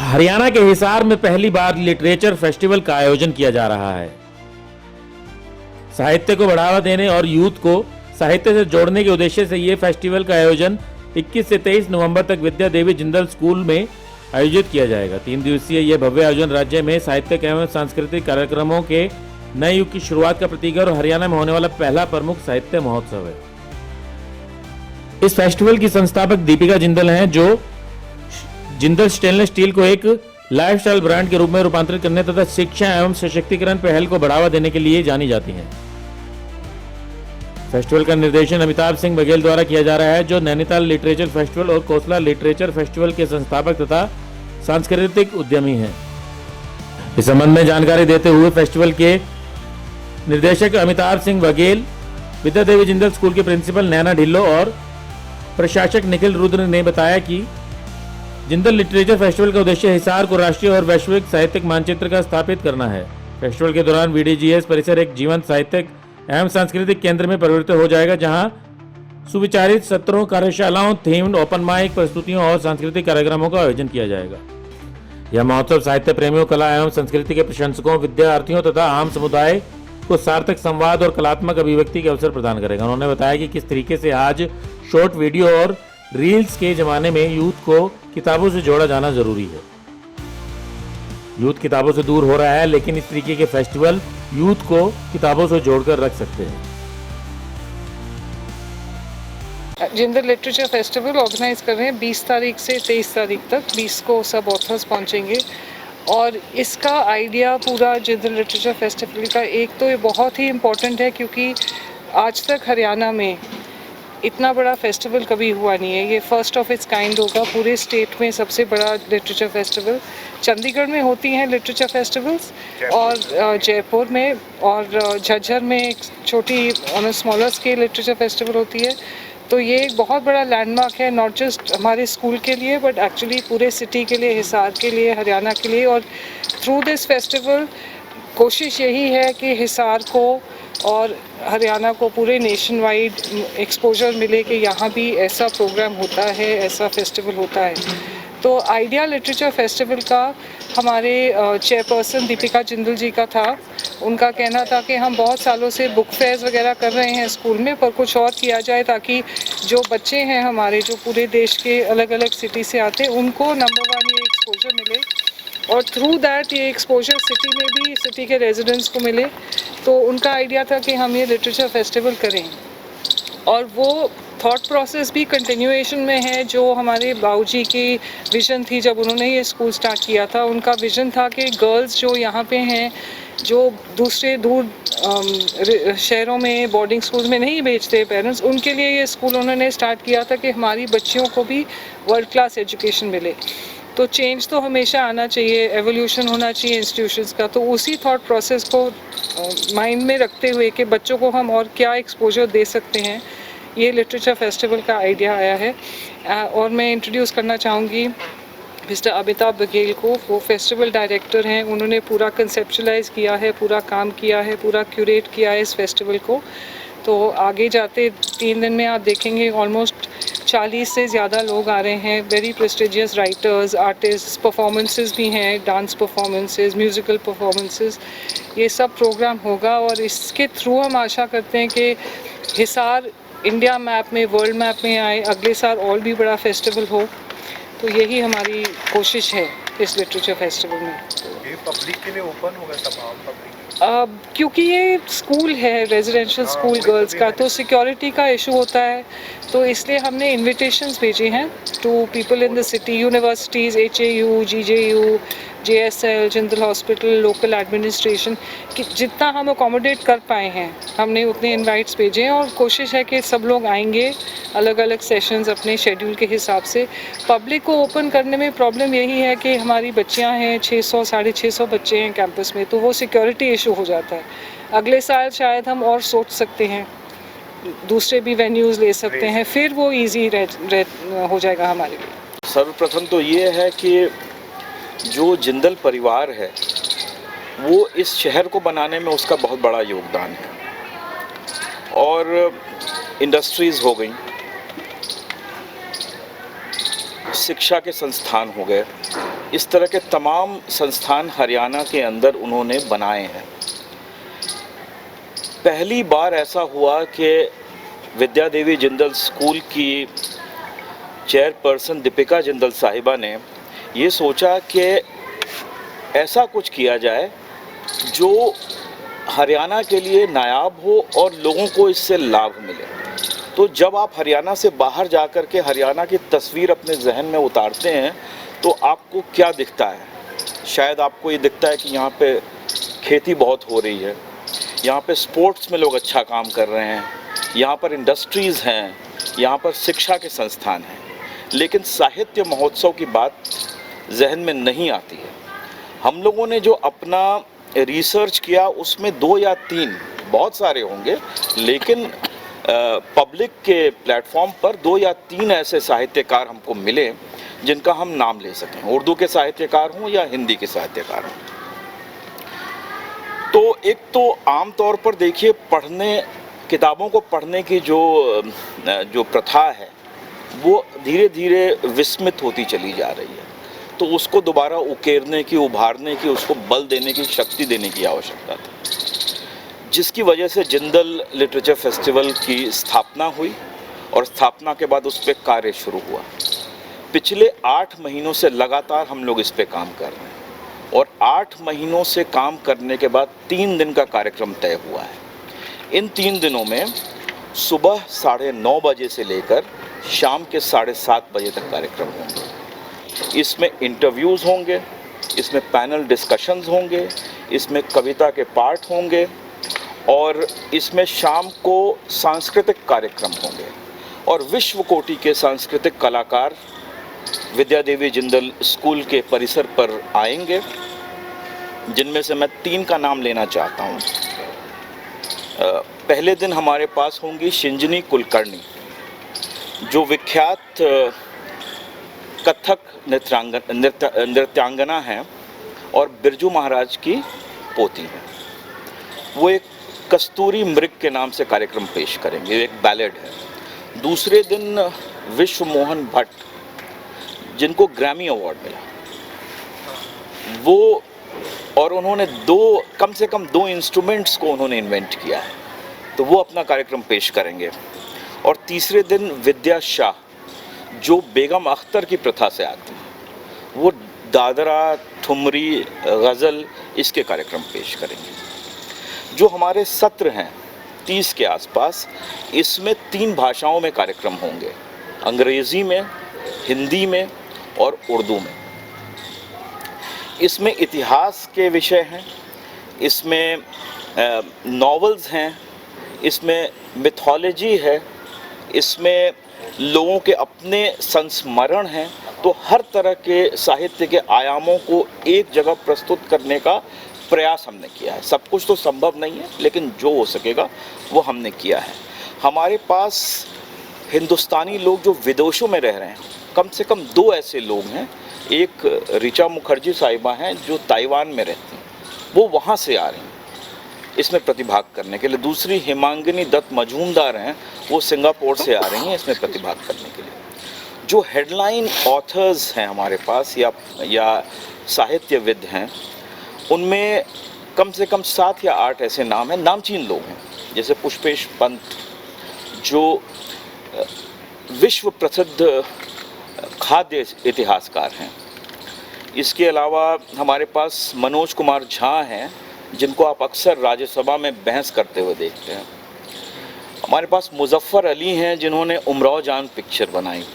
हरियाणा के हिसार में पहली बार लिटरेचर फेस्टिवल का आयोजन किया जा रहा है। साहित्य को बढ़ावा देने और यूथ को साहित्य से जोड़ने के उद्देश्य से ये फेस्टिवल का आयोजन 21 से 23 नवंबर तक विद्या देवी जिंदल स्कूल में आयोजित किया जाएगा। 3 दिवसीय यह भव्य आयोजन राज्य में साहित्यिक एवं सांस्कृतिक कार्यक्रमों के नए युग की शुरुआत का प्रतीक है और हरियाणा में होने वाला पहला प्रमुख साहित्य महोत्सव है। इस फेस्टिवल की संस्थापक दीपिका जिंदल हैं, जो जिंदल स्टेनलेस स्टील को एक लाइफस्टाइल ब्रांड के रूप में रूपांतरित करने तथा शिक्षा एवं सशक्तिकरण पहल को बढ़ावा देने के लिए जानी जाती हैं। फेस्टिवल का निर्देशन अमिताभ सिंह बघेल द्वारा किया जा रहा है, जो नैनीताल लिटरेचर फेस्टिवल और कोसला लिटरेचर फेस्टिवल के संस्थापक तथा सांस्कृतिक उद्यमी हैं। इस संबंध में जानकारी देते हुए फेस्टिवल के निर्देशक अमिताभ सिंह बघेल, विद्या देवी जिंदल स्कूल के प्रिंसिपल नैना ढिल्लो और प्रशासक निखिल रुद्र ने बताया कि जिंदल लिटरेचर फेस्टिवल का उद्देश्य हिसार को राष्ट्रीय और वैश्विक साहित्यिक मानचित्र का स्थापित करना है। फेस्टिवल के दौरान VDGS परिसर एक जीवंत साहित्यिक एवं सांस्कृतिक केंद्र में परिवर्तित हो जाएगा, जहां सुविचारित सत्रों, कार्यशालाओं, थीम्ड ओपन माइक प्रस्तुतियों और सांस्कृतिक कार्यक्रमों का आयोजन किया जाएगा। यह महोत्सव साहित्य प्रेमियों, कला एवं संस्कृति के प्रशंसकों, विद्यार्थियों तथा आम समुदाय को सार्थक संवाद और कलात्मक अभिव्यक्ति के अवसर प्रदान करेगा। उन्होंने बताया कि किस तरीके से आज शॉर्ट वीडियो और रील्स के जमाने में यूथ को किताबों से जोड़ा जाना जरूरी है। यूथ किताबों से दूर हो रहा है, लेकिन इस तरीके के फेस्टिवल यूथ को किताबों से जोड़कर रख सकते हैं। जिंदल लिटरेचर फेस्टिवल ऑर्गेनाइज कर रहे हैं 20 तारीख से 23 तारीख तक। 20 को सब ऑथर्स पहुंचेंगे और इसका आइडिया पूरा जिंदल लिटरेचर फेस्टिवल का एक तो ये बहुत ही इम्पोर्टेंट है, क्योंकि आज तक हरियाणा में इतना बड़ा फेस्टिवल कभी हुआ नहीं है। ये फर्स्ट ऑफ इट्स काइंड होगा पूरे स्टेट में। सबसे बड़ा लिटरेचर फेस्टिवल चंडीगढ़ में होती हैं लिटरेचर फेस्टिवल्स, और जयपुर में और झज्जर में एक छोटी on smaller scale literature festival होती है। तो ये एक बहुत बड़ा लैंडमार्क है, नॉट जस्ट हमारे स्कूल के लिए बट एक्चुअली पूरे सिटी के लिए, हिसार के लिए, हरियाणा के लिए। और थ्रू दिस फेस्टिवल कोशिश यही है कि हिसार को और हरियाणा को पूरे नेशन वाइड एक्सपोजर मिले कि यहाँ भी ऐसा प्रोग्राम होता है, ऐसा फेस्टिवल होता है। तो आइडिया लिटरेचर फेस्टिवल का हमारे चेयरपर्सन दीपिका जिंदल जी का था। उनका कहना था कि हम बहुत सालों से बुक फेयर्स वगैरह कर रहे हैं स्कूल में, पर कुछ और किया जाए ताकि जो बच्चे हैं हमारे, जो पूरे देश के अलग अलग सिटी से आते हैं, उनको नंबर 1 ये एक्सपोजर मिले और थ्रू दैट ये एक्सपोजर सिटी में भी सिटी के रेजिडेंट्स को मिले। तो उनका आइडिया था कि हम ये लिटरेचर फेस्टिवल करें, और वो थॉट प्रोसेस भी कंटिन्यूएशन में है जो हमारे बाबूजी की विज़न थी जब उन्होंने ये स्कूल स्टार्ट किया था। उनका विज़न था कि गर्ल्स जो यहाँ पे हैं, जो दूसरे दूर शहरों में बोर्डिंग स्कूल में नहीं भेजते पेरेंट्स, उनके लिए ये स्कूल उन्होंने स्टार्ट किया था कि हमारी बच्चियों को भी वर्ल्ड क्लास एजुकेशन मिले। तो चेंज तो हमेशा आना चाहिए, एवोल्यूशन होना चाहिए इंस्टीट्यूशंस का। तो उसी थॉट प्रोसेस को माइंड में रखते हुए कि बच्चों को हम और क्या एक्सपोजर दे सकते हैं, ये लिटरेचर फेस्टिवल का आइडिया आया है। और मैं इंट्रोड्यूस करना चाहूँगी मिस्टर अमिताभ बघेल को। वो फेस्टिवल डायरेक्टर हैं, उन्होंने पूरा कंसेप्चुलाइज किया है, पूरा काम किया है, पूरा क्यूरेट किया है इस फेस्टिवल को। तो आगे जाते 3 दिन में आप देखेंगे ऑलमोस्ट 40 से ज़्यादा लोग आ रहे हैं। Very prestigious writers, artist, performances भी हैं, डांस परफॉर्मेंसेस, म्यूज़िकल परफॉर्मेंसेस, ये सब प्रोग्राम होगा। और इसके थ्रू हम आशा करते हैं कि हिसार इंडिया मैप में, वर्ल्ड मैप में आए, अगले साल और भी बड़ा फेस्टिवल हो। तो यही हमारी कोशिश है इस लिटरेचर फेस्टिवल में। ये पब्लिक के लिए ओपन होगा तमाम पब्लिक? क्योंकि ये स्कूल है, रेजिडेंशियल स्कूल गर्ल्स का, तो सिक्योरिटी का इशू होता है, तो इसलिए हमने इनविटेशंस भेजे हैं to people in the city, universities, HAU, GJU, JSL, Jindal hospital, local administration, कि जितना हम अकोमोडेट कर पाए हैं हमने उतने इनवाइट्स भेजे हैं। और कोशिश है कि सब लोग आएंगे, अलग अलग सेशंस अपने शेड्यूल के हिसाब से। पब्लिक को ओपन करने में प्रॉब्लम यही है कि हमारी बच्चियां हैं, 600 साढ़े 600 बच्चे हैं कैंपस में, तो वो सिक्योरिटी इशू हो जाता है। अगले साल शायद हम और सोच सकते हैं, दूसरे भी वेन्यूज़ ले सकते हैं, फिर वो ईजी हो जाएगा हमारे लिए। सर्वप्रथम तो ये है कि जो जिंदल परिवार है वो इस शहर को बनाने में उसका बहुत बड़ा योगदान है। और इंडस्ट्रीज़ हो गई, शिक्षा के संस्थान हो गए, इस तरह के तमाम संस्थान हरियाणा के अंदर उन्होंने बनाए हैं। पहली बार ऐसा हुआ कि विद्या देवी जिंदल स्कूल की चेयरपर्सन दीपिका जिंदल साहिबा ने ये सोचा कि ऐसा कुछ किया जाए जो हरियाणा के लिए नायाब हो और लोगों को इससे लाभ मिले। तो जब आप हरियाणा से बाहर जाकर के हरियाणा की तस्वीर अपने जहन में उतारते हैं तो आपको क्या दिखता है? शायद आपको ये दिखता है कि यहाँ पे खेती बहुत हो रही है, यहाँ पे स्पोर्ट्स में लोग अच्छा काम कर रहे हैं, यहाँ पर इंडस्ट्रीज़ हैं, यहाँ पर शिक्षा के संस्थान हैं, लेकिन साहित्य महोत्सव की बात जहन में नहीं आती है। हम लोगों ने जो अपना रिसर्च किया उसमें 2 या 3, बहुत सारे होंगे, लेकिन पब्लिक के प्लेटफॉर्म पर 2 या 3 ऐसे साहित्यकार हमको मिले जिनका हम नाम ले सकें, उर्दू के साहित्यकार हों या हिंदी के साहित्यकार हों। तो एक तो आम तौर पर देखिए, किताबों को पढ़ने की जो प्रथा है वो धीरे धीरे विस्मित होती चली जा रही है। तो उसको दोबारा उकेरने की, उभारने की, उसको बल देने की, शक्ति देने की आवश्यकता थी, जिसकी वजह से जिंदल लिटरेचर फेस्टिवल की स्थापना हुई और स्थापना के बाद उस पर कार्य शुरू हुआ। पिछले 8 महीनों से लगातार हम लोग इस पे काम कर रहे हैं और 8 महीनों से काम करने के बाद 3 दिन का कार्यक्रम तय हुआ है। इन 3 दिनों में सुबह 9:30 बजे से लेकर शाम के 7:30 बजे तक कार्यक्रम होंगे। इसमें इंटरव्यूज़ होंगे, इसमें पैनल डिस्कशंस होंगे, इसमें कविता के पाठ होंगे और इसमें शाम को सांस्कृतिक कार्यक्रम होंगे और विश्व कोटि के सांस्कृतिक कलाकार विद्या देवी जिंदल स्कूल के परिसर पर आएंगे, जिनमें से मैं 3 का नाम लेना चाहता हूँ। पहले दिन हमारे पास होंगी शिंजनी कुलकर्णी, जो विख्यात कथक नृत्यांगना हैं और बिरजू महाराज की पोती हैं। वो एक कस्तूरी मृग के नाम से कार्यक्रम पेश करेंगे, एक बैलेड है। दूसरे दिन विश्व मोहन भट्ट, जिनको ग्रैमी अवार्ड मिला, वो और उन्होंने कम से कम 2 इंस्ट्रूमेंट्स को उन्होंने इन्वेंट किया है, तो वो अपना कार्यक्रम पेश करेंगे। और तीसरे दिन विद्या शाह, जो बेगम अख्तर की प्रथा से आती है, वो दादरा, ठुमरी, गज़ल इसके कार्यक्रम पेश करेंगे। जो हमारे सत्र हैं 30 के आसपास, इसमें 3 भाषाओं में कार्यक्रम होंगे, अंग्रेज़ी में, हिंदी में और उर्दू में। इसमें इतिहास के विषय हैं, इसमें नॉवेल्स हैं, इसमें मिथोलॉजी है, इसमें लोगों के अपने संस्मरण हैं। तो हर तरह के साहित्य के आयामों को एक जगह प्रस्तुत करने का प्रयास हमने किया है। सब कुछ तो संभव नहीं है, लेकिन जो हो सकेगा वो हमने किया है। हमारे पास हिंदुस्तानी लोग जो विदेशों में रह रहे हैं, कम से कम 2 ऐसे लोग हैं। एक ऋचा मुखर्जी साहिबा हैं जो ताइवान में रहती हैं, वो वहाँ से आ रही हैं इसमें प्रतिभाग करने के लिए। दूसरी हिमांगिनी दत्त मजूमदार हैं, वो सिंगापुर से आ रही हैं इसमें प्रतिभाग करने के लिए। जो हेडलाइन ऑथर्स हैं हमारे पास या साहित्यविद हैं, उनमें कम से कम 7 या 8 ऐसे नाम हैं, नामचीन लोग हैं, जैसे पुष्पेश पंत, जो विश्व प्रसिद्ध खाद्य इतिहासकार हैं। इसके अलावा हमारे पास मनोज कुमार झा हैं, जिनको आप अक्सर राज्यसभा में बहस करते हुए देखते हैं। हमारे पास मुजफ्फर अली हैं, जिन्होंने उमराव जान पिक्चर बनाई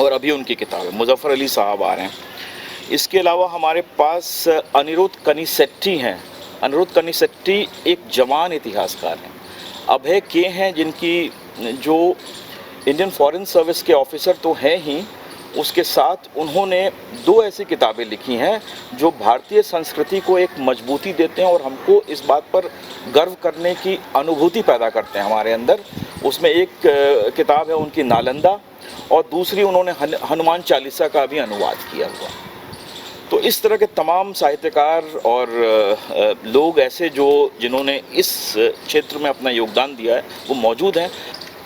और अभी उनकी किताब है। मुजफ्फर अली साहब आ रहे हैं। इसके अलावा हमारे पास अनिरुद्ध कनिसेट्टी हैं। अनिरुद्ध कनिसेट्टी एक जवान इतिहासकार हैं। अभय के हैं, जो इंडियन फॉरेन सर्विस के ऑफिसर तो हैं ही, उसके साथ उन्होंने 2 ऐसी किताबें लिखी हैं जो भारतीय संस्कृति को एक मजबूती देते हैं और हमको इस बात पर गर्व करने की अनुभूति पैदा करते हैं हमारे अंदर। उसमें एक किताब है उनकी नालंदा और दूसरी उन्होंने हनुमान चालीसा का भी अनुवाद किया हुआ। तो इस तरह के तमाम साहित्यकार और लोग ऐसे जिन्होंने इस क्षेत्र में अपना योगदान दिया है, वो मौजूद हैं।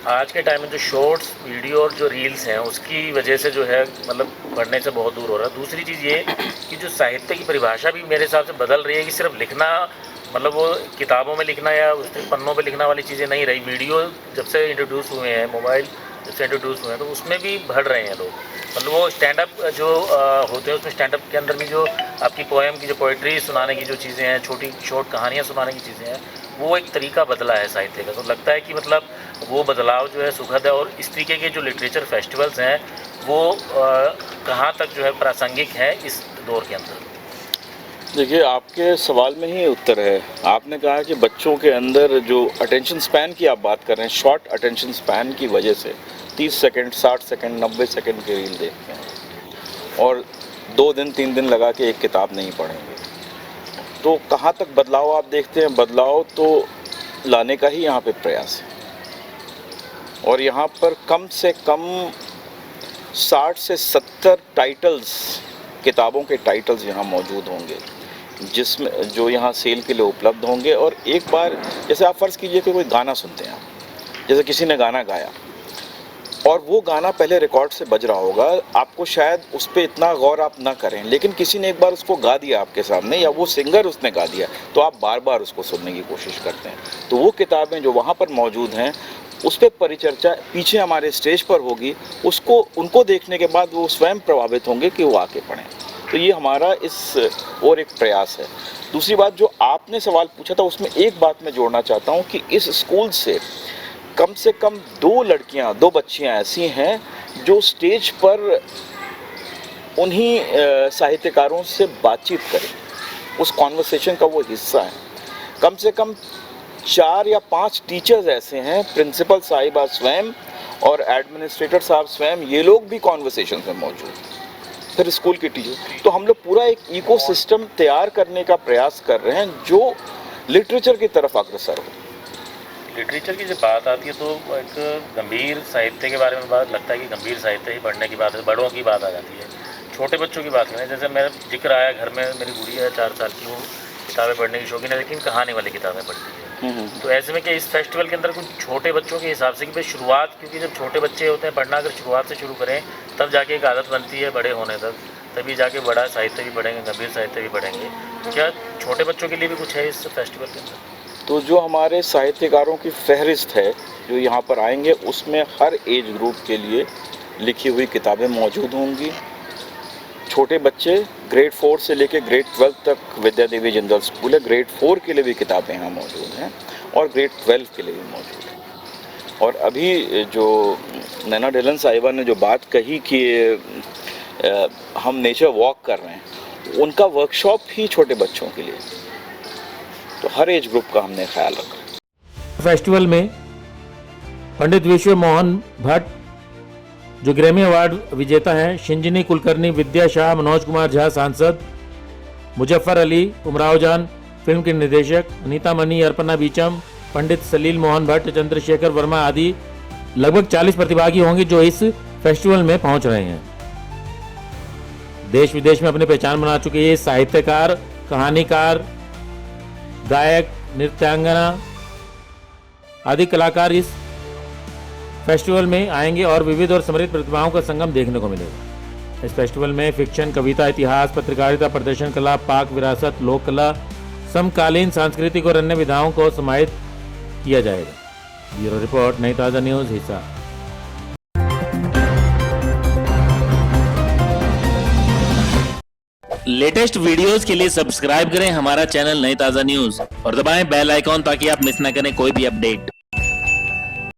आज के टाइम में जो शॉर्ट्स वीडियो और जो रील्स हैं उसकी वजह से जो है मतलब पढ़ने से बहुत दूर हो रहा है। दूसरी चीज़ ये कि जो साहित्य की परिभाषा भी मेरे हिसाब से बदल रही है कि सिर्फ लिखना मतलब वो किताबों में लिखना या उस पन्नों पे लिखना वाली चीज़ें नहीं रही। वीडियो जब से इंट्रोड्यूस हुए हैं, मोबाइल जब से इंट्रोड्यूस हुए हैं, तो उसमें भी बढ़ रहे हैं लोग। मतलब वो स्टैंड अप जो होते हैं उसमें स्टैंड अप के अंदर भी जो आपकी पोएम की जो पोइट्री सुनाने की जो चीज़ें हैं, छोटी शॉर्ट कहानियाँ सुनाने की चीज़ें हैं, वो एक तरीका बदला है साहित्य का। तो लगता है कि मतलब वो बदलाव जो है सुखद है। और इस तरीके के जो लिटरेचर फेस्टिवल्स हैं वो कहाँ तक जो है प्रासंगिक हैं इस दौर के अंदर। देखिए, आपके सवाल में ही उत्तर है। आपने कहा कि बच्चों के अंदर जो अटेंशन स्पैन की आप बात कर रहे हैं, शॉर्ट अटेंशन स्पैन की वजह से 30 सेकंड, 60 सेकंड, 90 सेकंड के रील देखते हैं और 2 दिन 3 दिन लगा के एक किताब नहीं पढ़ेंगे। तो कहाँ तक बदलाव आप देखते हैं? बदलाव तो लाने का ही यहाँ पे प्रयास है और यहाँ पर कम से कम 60 से 70 टाइटल्स, किताबों के टाइटल्स यहाँ मौजूद होंगे जिसमें जो यहाँ सेल के लिए उपलब्ध होंगे। और एक बार जैसे आप फ़र्ज़ कीजिए कि कोई गाना सुनते हैं, जैसे किसी ने गाना गाया और वो गाना पहले रिकॉर्ड से बज रहा होगा, आपको शायद उस पर इतना गौर आप ना करें, लेकिन किसी ने एक बार उसको गा दिया आपके सामने या वो सिंगर उसने गा दिया तो आप बार बार उसको सुनने की कोशिश करते हैं। तो वो किताबें जो वहाँ पर मौजूद हैं उस पर परिचर्चा पीछे हमारे स्टेज पर होगी, उसको उनको देखने के बाद वो स्वयं प्रभावित होंगे कि वो आके पढ़ें। तो ये हमारा इस और एक प्रयास है। दूसरी बात जो आपने सवाल पूछा था उसमें एक बात मैं जोड़ना चाहता हूँ कि इस स्कूल से कम 2 बच्चियाँ ऐसी हैं जो स्टेज पर उन्हीं साहित्यकारों से बातचीत करें, उस कॉन्वर्सेशन का वो हिस्सा है। कम से कम 4 या 5 टीचर्स ऐसे हैं, प्रिंसिपल साहिबा स्वयं और एडमिनिस्ट्रेटर साहब स्वयं, ये लोग भी कॉन्वर्सेशन में मौजूद हैं। फिर स्कूल के टीचर, तो हम लोग पूरा एक इकोसिस्टम तैयार करने का प्रयास कर रहे हैं जो लिटरेचर की तरफ अग्रसर हो। लिटरेचर की जब बात आती है तो एक गंभीर साहित्य के बारे में बात लगता है कि गंभीर साहित्य ही पढ़ने की बात है, बड़ों की बात आ जाती है। छोटे बच्चों की बात करें, जैसे मेरा जिक्र आया, घर में मेरी गुड़िया है 4 साल की, वो किताबें पढ़ने की शौकीन है लेकिन कहानी वाली किताबें पढ़ती है। तो ऐसे में क्या इस फेस्टिवल के अंदर कुछ छोटे बच्चों के हिसाब से कि भाई शुरुआत, क्योंकि जब छोटे बच्चे होते हैं पढ़ना, अगर शुरुआत से शुरू करें तब जाके एक आदत बनती है बड़े होने तक, तभी जाके बड़ा साहित्य भी पढ़ेंगे, गंभीर साहित्य भी पढ़ेंगे। क्या छोटे बच्चों के लिए भी कुछ है इस फेस्टिवल के अंदर? तो जो हमारे साहित्यकारों की फहरिस्त है जो यहाँ पर आएंगे उसमें हर एज ग्रुप के लिए लिखी हुई किताबें मौजूद होंगी। छोटे बच्चे ग्रेड 4 से लेकर ग्रेड 12 तक विद्या देवी जिंदल स्कूल है, ग्रेड 4 के लिए भी किताबें यहाँ मौजूद हैं और ग्रेड 12 के लिए भी मौजूद हैं। और अभी जो नैना ढिल्लन साहिबा ने जो बात कही कि हम नेचर वॉक कर रहे हैं, उनका वर्कशॉप ही छोटे बच्चों के लिए, तो हर एज ग्रुप का हमने ख्याल रखा। फेस्टिवल में पंडित विश्व मोहन भट्ट जो ग्रैमी अवार्ड विजेता हैं, शिंजिनी कुलकर्णी, विद्या शाह, मनोज कुमार झा सांसद, मुजफ्फर अली, उमराव जान फिल्म के निर्देशक, अनीता मनी, अर्पणा बीचम, पंडित सलील मोहन भट्ट, चंद्रशेखर वर्मा आदि लगभग 40 प्रतिभागी होंगे जो इस फेस्टिवल में पहुंच रहे हैं। देश विदेश में अपनी पहचान बना चुके ये साहित्यकार, कहानीकार, गायक, नृत्यांगना आदि कलाकार इस फेस्टिवल में आएंगे और विविध और समृद्ध प्रतिभाओं का संगम देखने को मिलेगा। इस फेस्टिवल में फिक्शन, कविता, इतिहास, पत्रकारिता, प्रदर्शन कला, पाक विरासत, लोक कला, समकालीन सांस्कृतिक और अन्य विधाओं को समाहित किया जाएगा। ब्यूरो रिपोर्ट, नई ताज़ा न्यूज़, हिसार। लेटेस्ट वीडियोस के लिए सब्सक्राइब करें हमारा चैनल नई ताज़ा न्यूज़ और दबाएं बेल आइकॉन ताकि आप मिस न करें कोई भी अपडेट।